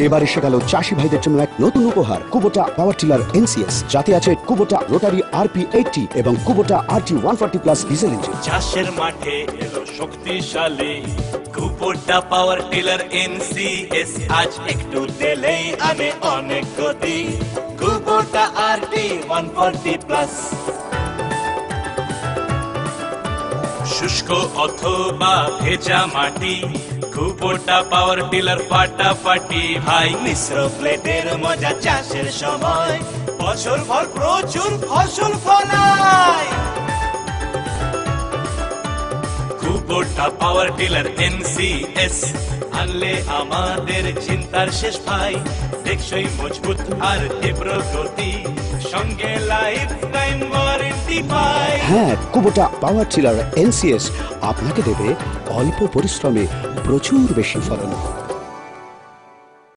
এবার এসে গেল চাষি ভাইদের জন্য এক নতুন উপহার, কুবোটা পাওয়ার টিলার এনসিএস, যাতে আছে কুবোটা রোটারি RP80 এবং কুবোটা RT 140+ ডিজেল ইঞ্জিন। চাষের মাঠে এলো শক্তিশালী কুবোটা পাওয়ার টিলার এনসিএস, আজ একটু দিলেই আনে অনেক গতি। কুবোটা RT 140+, শুষ্ক অথবা ভেজা মাটি, কুবোটা পাওয়ার টিলার ফাটাফাটি ভাই। মিশ্র প্লেটের মজা চাষের সময়, বছর ভর প্রচুর ফসল ফলায়। কুবোটা পাওয়ার টিলার এনসিএস আনলে আমাদের চিন্তার শেষ ভাই। টেকসই মজবুত আর তীব্র গতি, সঙ্গে লাইফ টাইম ওয়ারেন্টি পাই। হ্যাঁ, কুবোটা পাওয়ার টিলার এনসিএস আপনাকে দেবে অল্প পরিশ্রমে প্রচুর বেশি ফলন।